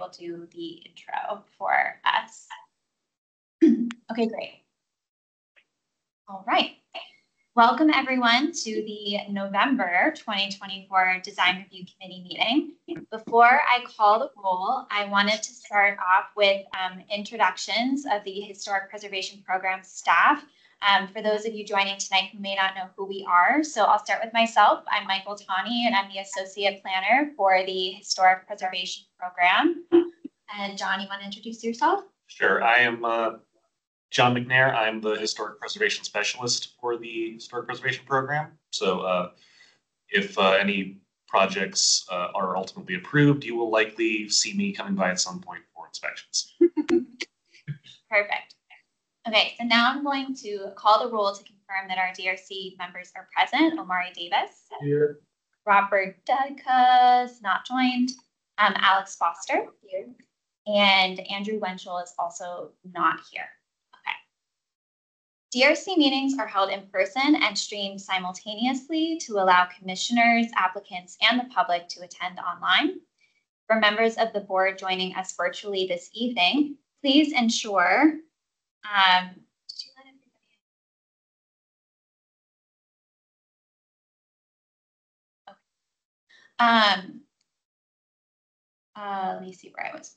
will do the intro for us. Okay, great. All right. Welcome everyone to the November 2024 Design Review Committee meeting. Before I call the roll, I wanted to start off with introductions of the Historic Preservation Program staff. For those of you joining tonight who may not know who we are, so I'll start with myself. I'm Michael Tawney, and I'm the Associate Planner for the Historic Preservation Program. And John, you want to introduce yourself? Sure. I am John McNair. I'm the Historic Preservation Specialist for the Historic Preservation Program. So if any projects are ultimately approved, you will likely see me coming by at some point for inspections. Perfect. Okay, so now I'm going to call the roll to confirm that our DRC members are present. Omari Davis. Here. Robert Dedica is not joined. Alex Foster. Here. And Andrew Wenchel is also not here. DRC meetings are held in person and streamed simultaneously to allow commissioners, applicants, and the public to attend online. For members of the board joining us virtually this evening, please ensure did you let everybody in? Let me see where I was.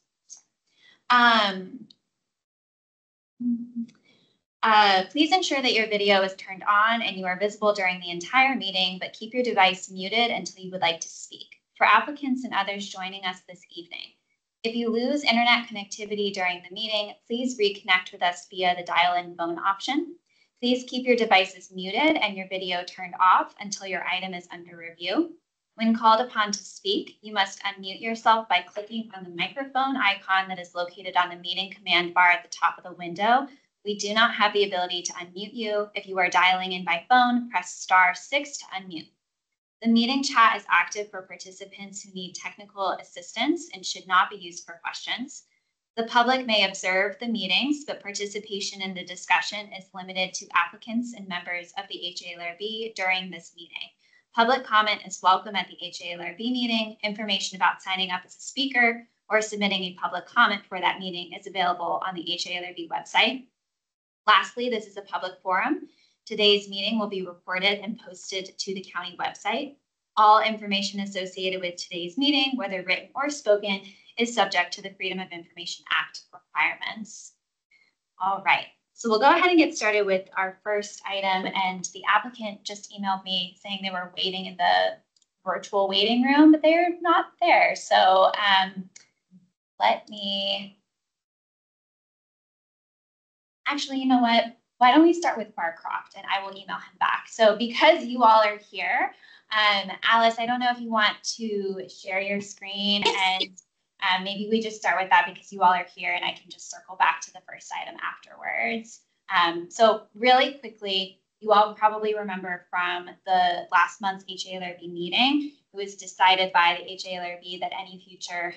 Please ensure that your video is turned on and you are visible during the entire meeting, but keep your device muted until you would like to speak. For applicants and others joining us this evening, if you lose internet connectivity during the meeting, please reconnect with us via the dial-in phone option. Please keep your devices muted and your video turned off until your item is under review. When called upon to speak, you must unmute yourself by clicking on the microphone icon that is located on the meeting command bar at the top of the window. We do not have the ability to unmute you. If you are dialing in by phone, press *6 to unmute. The meeting chat is active for participants who need technical assistance and should not be used for questions. The public may observe the meetings, but participation in the discussion is limited to applicants and members of the HALRB during this meeting. Public comment is welcome at the HALRB meeting. Information about signing up as a speaker or submitting a public comment for that meeting is available on the HALRB website. Lastly, this is a public forum. Today's meeting will be recorded and posted to the county website. All information associated with today's meeting, whether written or spoken, is subject to the Freedom of Information Act requirements. All right, so we'll go ahead and get started with our first item. And the applicant just emailed me saying they were waiting in the virtual waiting room, but they're not there. So let me... Actually, you know what? Why don't we start with Barcroft and I will email him back. So because you all are here, Alice, I don't know if you want to share your screen and maybe we just start with that because you all are here and I can just circle back to the first item afterwards. So really quickly, you all probably remember from the last month's HALRB meeting, it was decided by the HALRB that any future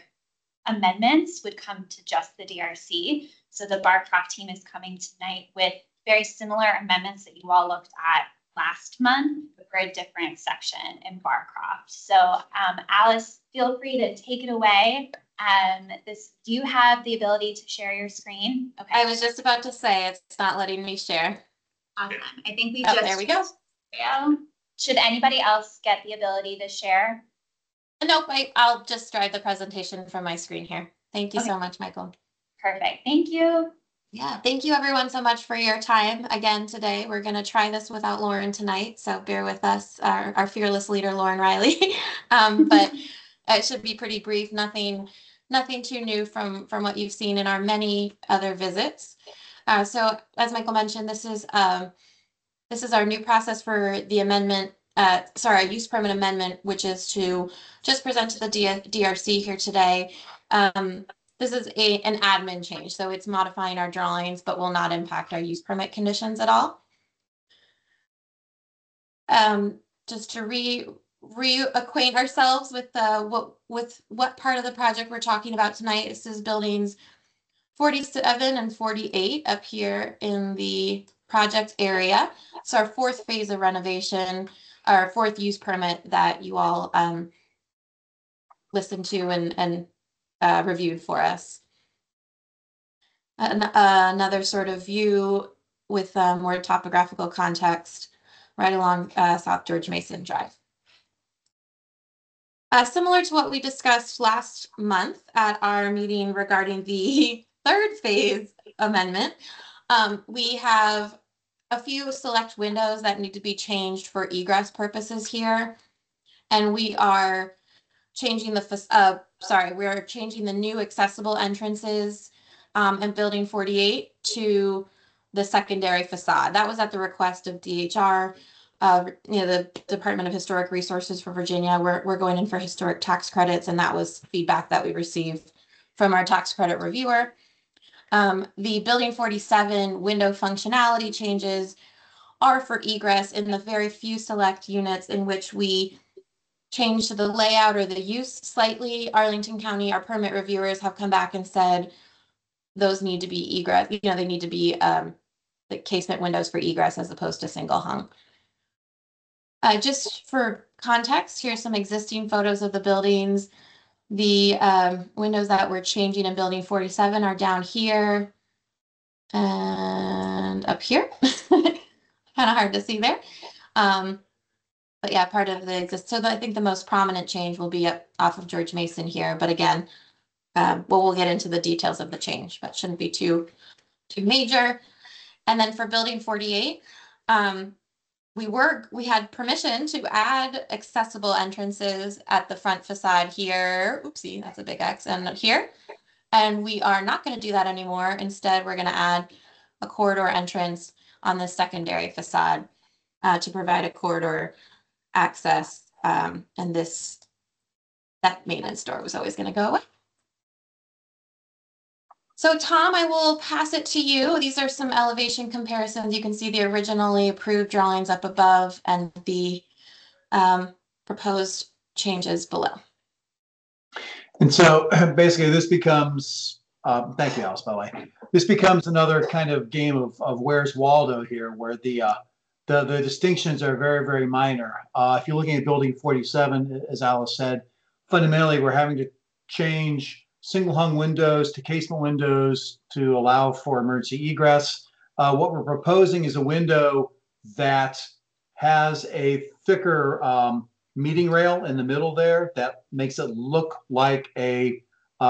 amendments would come to just the DRC. So the Barcroft team is coming tonight with very similar amendments that you all looked at last month, but for a different section in Barcroft. So Alice, feel free to take it away. Do you have the ability to share your screen? Okay. I was just about to say it's not letting me share. Awesome. I think we there we go. Yeah. Should anybody else get the ability to share? Nope, I'll just drive the presentation from my screen here. Thank you so much, Michael. Perfect. Thank you. Yeah, thank you everyone so much for your time again today. We're going to try this without Lauren tonight, so bear with us, our fearless leader, Lauren Riley. But it should be pretty brief, nothing too new from what you've seen in our many other visits. So as Michael mentioned, this is our new process for the amendment. Our use permit amendment, which is to just present to the DRC here today. This is an admin change, so it's modifying our drawings, but will not impact our use permit conditions at all. Just to reacquaint ourselves with what part of the project we're talking about tonight. This is buildings 47 and 48 up here in the project area. So our fourth phase of renovation, our fourth use permit that you all listened to and reviewed for us. Another sort of view with more topographical context right along South George Mason Drive. Similar to what we discussed last month at our meeting regarding the third phase amendment, we have a few select windows that need to be changed for egress purposes here. And we are changing we're changing the new accessible entrances in building 48 to the secondary facade. That was at the request of DHR, the Department of Historic Resources for Virginia. We're going in for historic tax credits, and that was feedback that we received from our tax credit reviewer. The building 47 window functionality changes are for egress in the very few select units in which we change the layout or the use slightly. Arlington County, our permit reviewers have come back and said those need to be egress, they need to be the casement windows for egress as opposed to single hung. Just for context, here's some existing photos of the buildings. The windows that we're changing in building 47 are down here and up here. Kind of hard to see there. But yeah, part of the so I think the most prominent change will be up off of George Mason here. But again, we'll get into the details of the change, but shouldn't be too major. And then for building 48, we had permission to add accessible entrances at the front facade here. Oopsie, that's a big X, and here. And we are not going to do that anymore. Instead, we're going to add a corridor entrance on the secondary facade to provide a corridor access. And that maintenance door was always going to go away. So Tom, I will pass it to you. These are some elevation comparisons. You can see the originally approved drawings up above and the proposed changes below. And so basically this becomes, thank you, Alice, by the way. This becomes another kind of game of where's Waldo here, where the distinctions are very, very minor. If you're looking at building 47, as Alice said, fundamentally we're having to change single hung windows to casement windows to allow for emergency egress. What we're proposing is a window that has a thicker meeting rail in the middle there that makes it look like a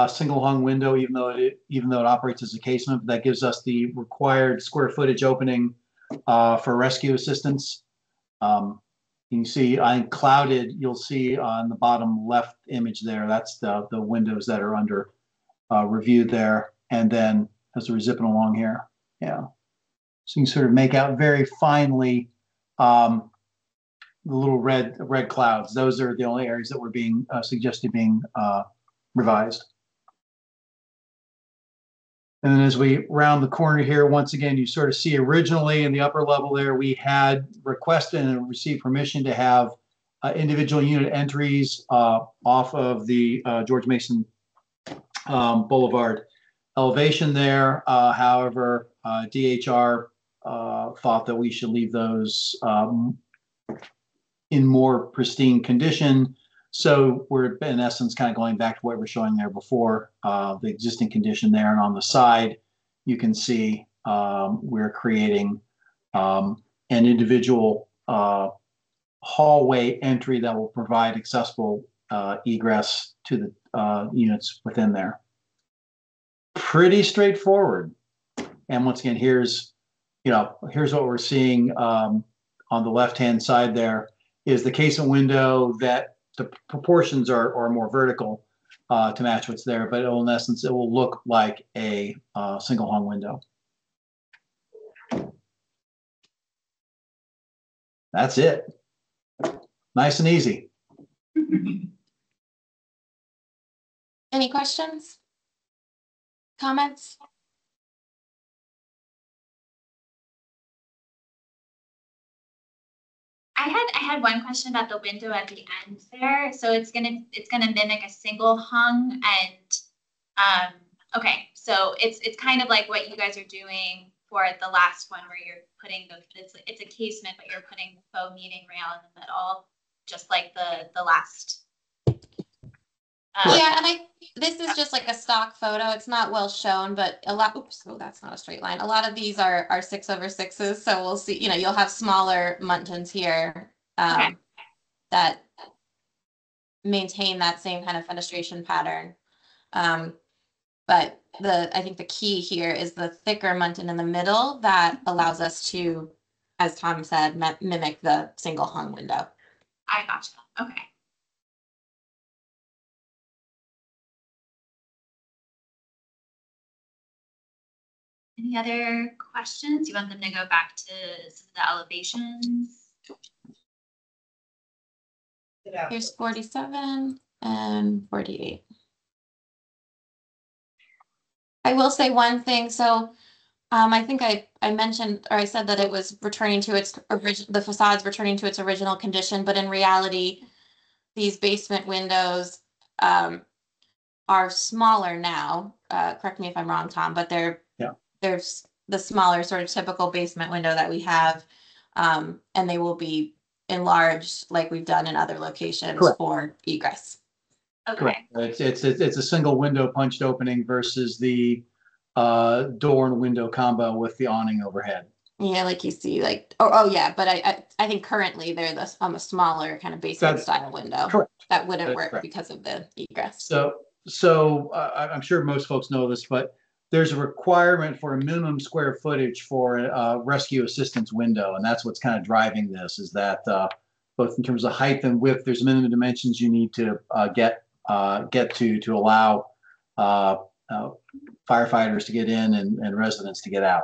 single hung window, even though it operates as a casement. That gives us the required square footage opening for rescue assistance. You can see, I think clouded, you'll see on the bottom left image there, that's the windows that are under review there. And then as we're zipping along here, yeah. So you can sort of make out very finely the little red clouds. Those are the only areas that were being suggested being revised. And then as we round the corner here, once again, you sort of see originally in the upper level there, we had requested and received permission to have individual unit entries off of the George Mason Boulevard elevation there. However, DHR thought that we should leave those in more pristine condition. So we're in essence kind of going back to what we're showing there before, the existing condition there. And on the side, you can see we're creating an individual hallway entry that will provide accessible egress to the units within there. Pretty straightforward. And once again, here's what we're seeing on the left-hand side there is the casement window that the proportions are more vertical to match what's there, but in essence, it will look like a single hung window. That's it. Nice and easy. Any questions? Comments? I had one question about the window at the end there. So it's gonna mimic a single hung, and okay, so it's kind of like what you guys are doing for the last one, where you're putting it's a casement, but you're putting the faux meeting rail in the middle, just like the last. Yeah, and this is just like a stock photo. It's not well shown, but a lot, oops, oh, that's not a straight line. A lot of these are 6/6s. So we'll see, you know, you'll have smaller muntins here Okay. that maintain that same kind of fenestration pattern. But I think the key here is the thicker muntin in the middle that allows us to, as Tom said, mimic the single hung window. I gotcha. Okay. Any other questions? You want them to go back to some of the elevations? Here's 47 and 48. I will say one thing. So I think I mentioned, or I said that it was returning to its the facade's returning to its original condition, but in reality, these basement windows are smaller now. Correct me if I'm wrong, Tom, but there's the smaller sort of typical basement window that we have, and they will be enlarged like we've done in other locations. Correct. For egress. Okay. Correct. It's a single window punched opening versus the door and window combo with the awning overhead. Yeah, like you see, like oh yeah, but I think currently they're a smaller kind of basement style window. Correct. That wouldn't work correct. Because of the egress. So I'm sure most folks know this, but there's a requirement for a minimum square footage for a rescue assistance window, and that's what's kind of driving this. Is that both in terms of height and width, there's minimum dimensions you need to get to allow firefighters to get in and residents to get out.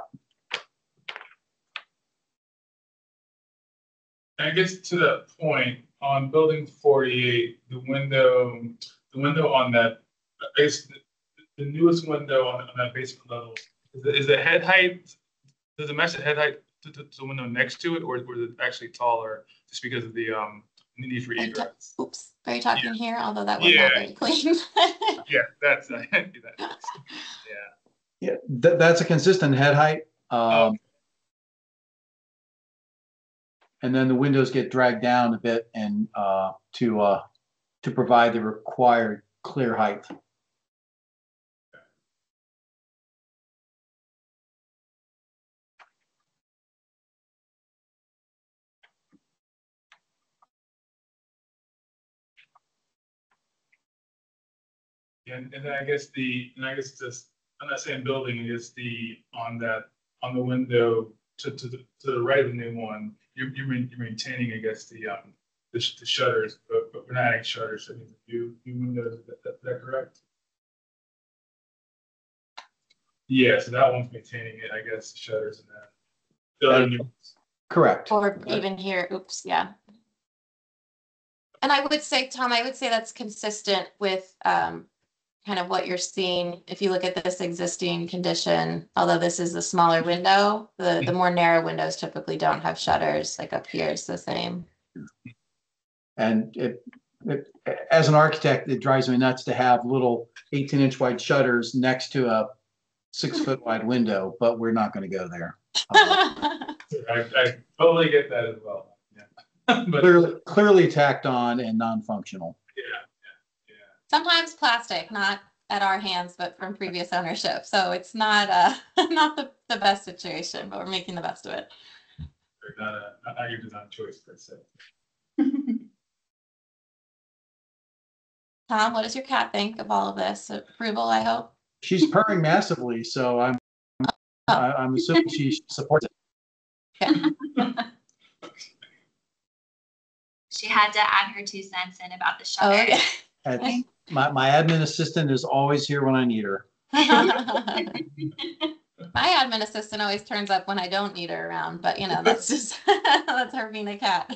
I guess to that point, on building 48, the window on that, I guess the newest window on that basement level, is the head height, does it match the head height to the window next to it, or is it actually taller just because of the need for egress? Oops, are you talking here? Although that was not very clean. Yeah, that's I do that. Yeah, that's a consistent head height. And then the windows get dragged down a bit and to provide the required clear height. Yeah, and then I guess this, I'm not saying building, I guess on the window to the right of the new one, you're maintaining, I guess, the shutters, but we're not adding shutters. I mean, new windows. Is that correct? Yeah, so that one's maintaining it, I guess, the shutters and that. The other new ones. Correct. Or even here, oops, yeah. And I would say, Tom, that's consistent with kind of what you're seeing. If you look at this existing condition, although this is a smaller window, the more narrow windows typically don't have shutters. Like up here, it's the same. And as an architect, it drives me nuts to have little 18-inch wide shutters next to a 6-foot wide window, but we're not going to go there. I totally get that as well. Yeah. But clearly tacked on and non-functional. Yeah. Sometimes plastic, not at our hands, but from previous ownership. So it's not not the best situation, but we're making the best of it. Not your design choice per se. Tom, what does your cat think of all of this? Approval, I hope. She's purring massively, so I'm assuming she supports it. Okay. She had to add her 2 cents in about the shutter. Oh, okay. My admin assistant is always here when I need her. My admin assistant always turns up when I don't need her around, but you know, that's just that's her being a cat.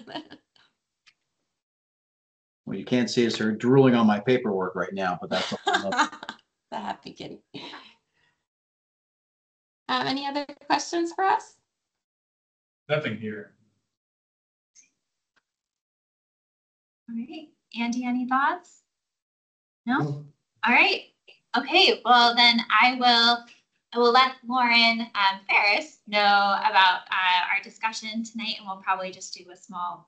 What you can't see is her drooling on my paperwork right now, but that's all. The happy kitty. Any other questions for us? Nothing here. All right, Andy, any thoughts? No? All right. Okay, well then I will let Lauren Ferris know about our discussion tonight, and we'll probably just do a small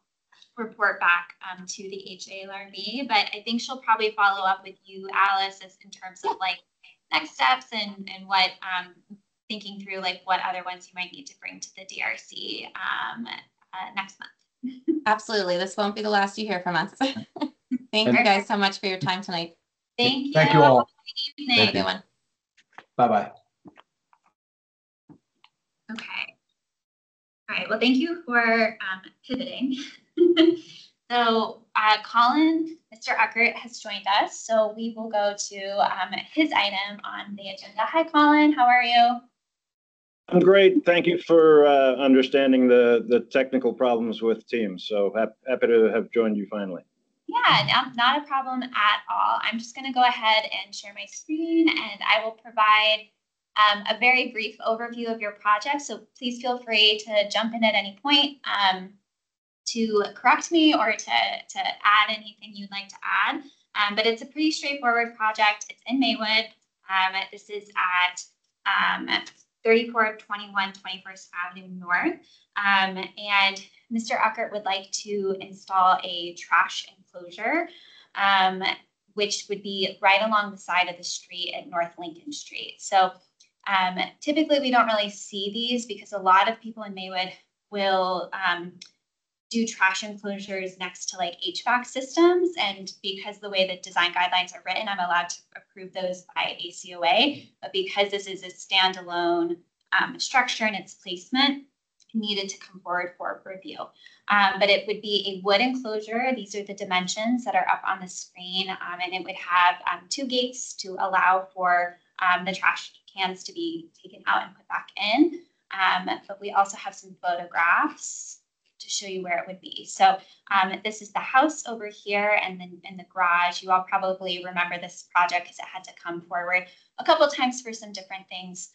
report back to the HALRB, but I think she'll probably follow up with you, Alice, as in terms of like next steps and what thinking through like what other ones you might need to bring to the DRC next month. Absolutely. This won't be the last you hear from us. Thank you guys so much for your time tonight. Thank you. Thank you all. Have a good one. Bye-bye. Okay. All right. Well, thank you for pivoting. So Colin, Mr. Eckert has joined us. So we will go to his item on the agenda. Hi, Colin. How are you? I'm great. Thank you for understanding the technical problems with Teams. So happy to have joined you finally. Yeah, not a problem at all. I'm just going to go ahead and share my screen, and I will provide a very brief overview of your project. So please feel free to jump in at any point to correct me or to add anything you'd like to add. But it's a pretty straightforward project. It's in Maywood. This is at 3421 21st Avenue North. And Mr. Eckert would like to install a trash enclosure, which would be right along the side of the street at North Lincoln Street. So typically we don't really see these because a lot of people in Maywood will do trash enclosures next to like HVAC systems. And because the way that design guidelines are written, I'm allowed to approve those by ACOA. But because this is a standalone structure and its placement, needed to come forward for review. But it would be a wood enclosure. These are the dimensions that are up on the screen. And it would have 2 gates to allow for the trash cans to be taken out and put back in. But we also have some photographs to show you where it would be. So this is the house over here, and then in the garage. You all probably remember this project because it had to come forward a couple of times for some different things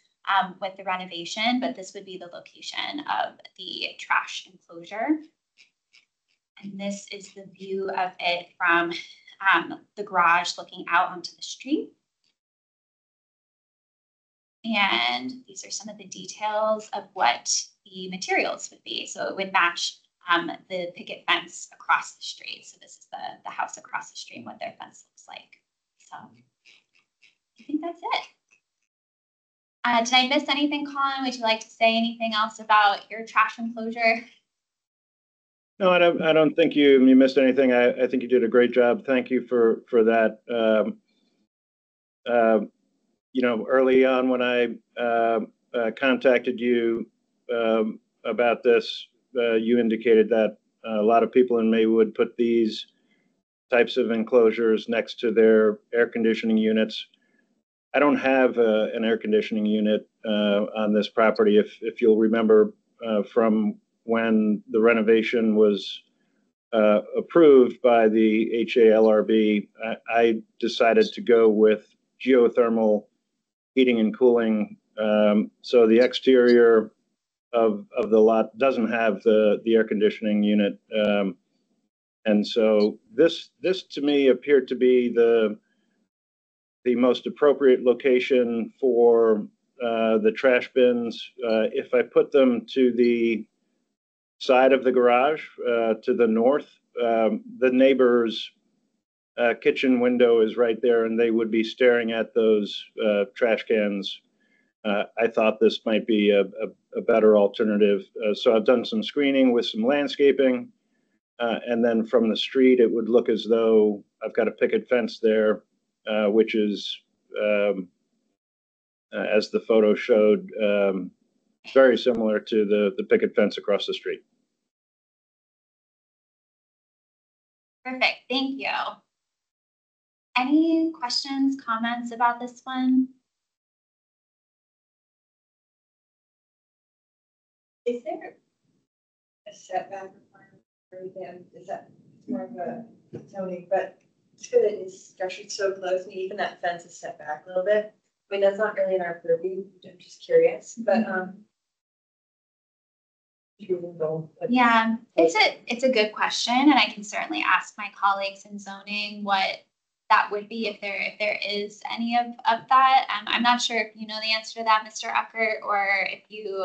with the renovation, but this would be the location of the trash enclosure. And this is the view of it from the garage looking out onto the street. And these are some of the details of what the materials would be. So it would match the picket fence across the street. So this is the house across the street, what their fence looks like. So I think that's it. Did I miss anything, Colin? Would you like to say anything else about your trash enclosure? No, I don't think you missed anything. I think you did a great job. Thank you for that. You know, early on when I contacted you about this, you indicated that a lot of people in Maywood put these types of enclosures next to their air conditioning units. I don't have an air conditioning unit on this property. If you'll remember from when the renovation was approved by the HALRB, I decided to go with geothermal heating and cooling. So the exterior of the lot doesn't have the air conditioning unit. And so this to me appeared to be the most appropriate location for the trash bins. If I put them to the side of the garage to the north, the neighbor's kitchen window is right there, and they would be staring at those trash cans. I thought this might be a better alternative. So I've done some screening with some landscaping, and then from the street, it would look as though I've got a picket fence there, which is, as the photo showed, very similar to the picket fence across the street. Perfect, thank you. Any questions, comments about this one? Is there a setback requirement for them? Is that more of a zoning, but it's good that it's structured so close, and even that fence is set back a little bit. I mean, that's not really in our purview. I'm just curious, but yeah, it's a good question, and I can certainly ask my colleagues in zoning what that would be if there is any of that. I'm not sure if you know the answer to that, Mr. Eckert, or if you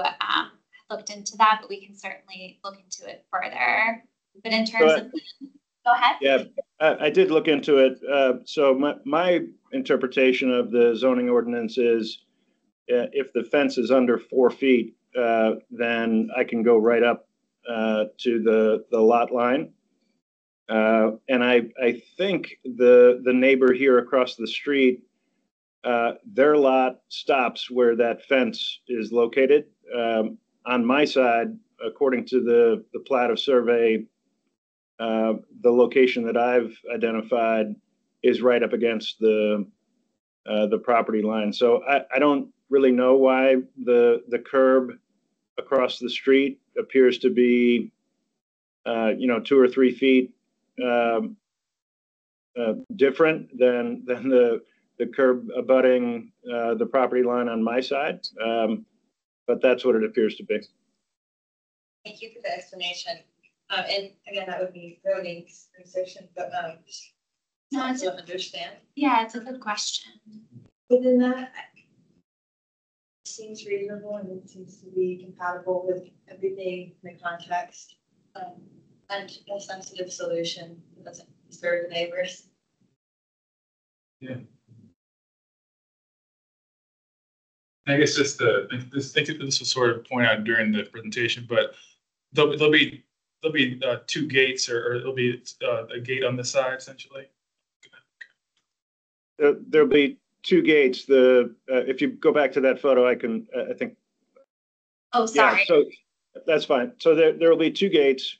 looked into that, but we can certainly look into it further. But in terms of, go ahead. Yeah, I did look into it. So my interpretation of the zoning ordinance is if the fence is under 4 feet, then I can go right up to the lot line. And I think the neighbor here across the street, their lot stops where that fence is located. On my side, according to the plat of survey, the location that I've identified is right up against the property line. So I don't really know why the curb across the street appears to be, 2 or 3 feet different than the curb abutting the property line on my side. But that's what it appears to be. Thank you for the explanation. And again, that would be voting restriction, but just No, it's to understand. Yeah, it's a good question. Within that, it seems reasonable and it seems to be compatible with everything in the context. And a sensitive solution that doesn't disturb the neighbors. Yeah. I guess just think this was sort of pointed out during the presentation, but there'll be 2 gates, or there'll be a gate on this side essentially. There'll be 2 gates. If you go back to that photo, I think. Oh, sorry. Yeah, so that's fine. So there will be 2 gates.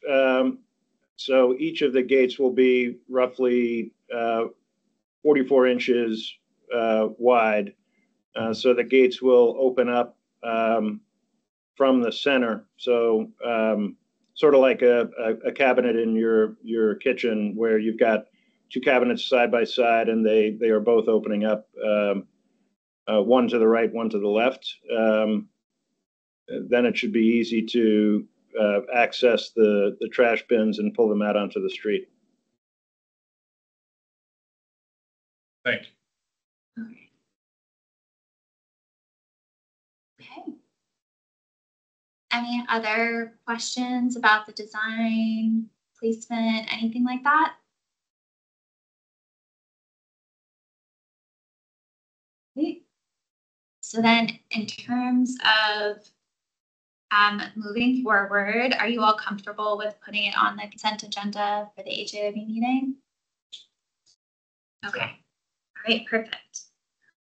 So each of the gates will be roughly 44 inches wide. So the gates will open up from the center. So sort of like a cabinet in your kitchen where you've got 2 cabinets side by side, and they are both opening up, one to the right, one to the left. Then it should be easy to access the trash bins and pull them out onto the street. Thank you. Okay. Any other questions about the design, placement, anything like that? Okay. So then in terms of moving forward, are you all comfortable with putting it on the consent agenda for the HALRB meeting? Okay. All right, perfect.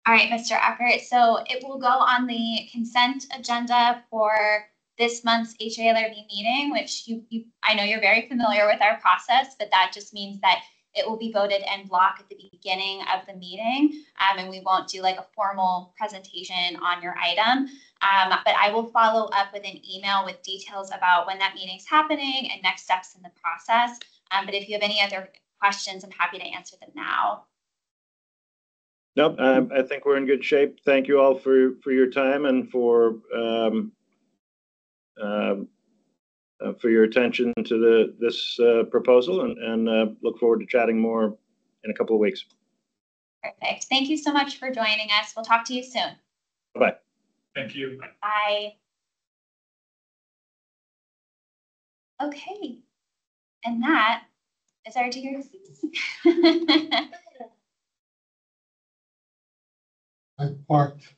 All right, Mr. Eckert, so it will go on the consent agenda for this month's HALRB meeting, which I know you're very familiar with our process, but that just means that it will be voted en bloc at the beginning of the meeting, and we won't do like a formal presentation on your item. But I will follow up with an email with details about when that meeting's happening and next steps in the process. But if you have any other questions, I'm happy to answer them now. Nope, I think we're in good shape. Thank you all for your time and for your attention to this proposal, and look forward to chatting more in a couple of weeks. Perfect. Thank you so much for joining us. We'll talk to you soon. Bye. Thank you. Bye. Okay. And that is our DRC. I parked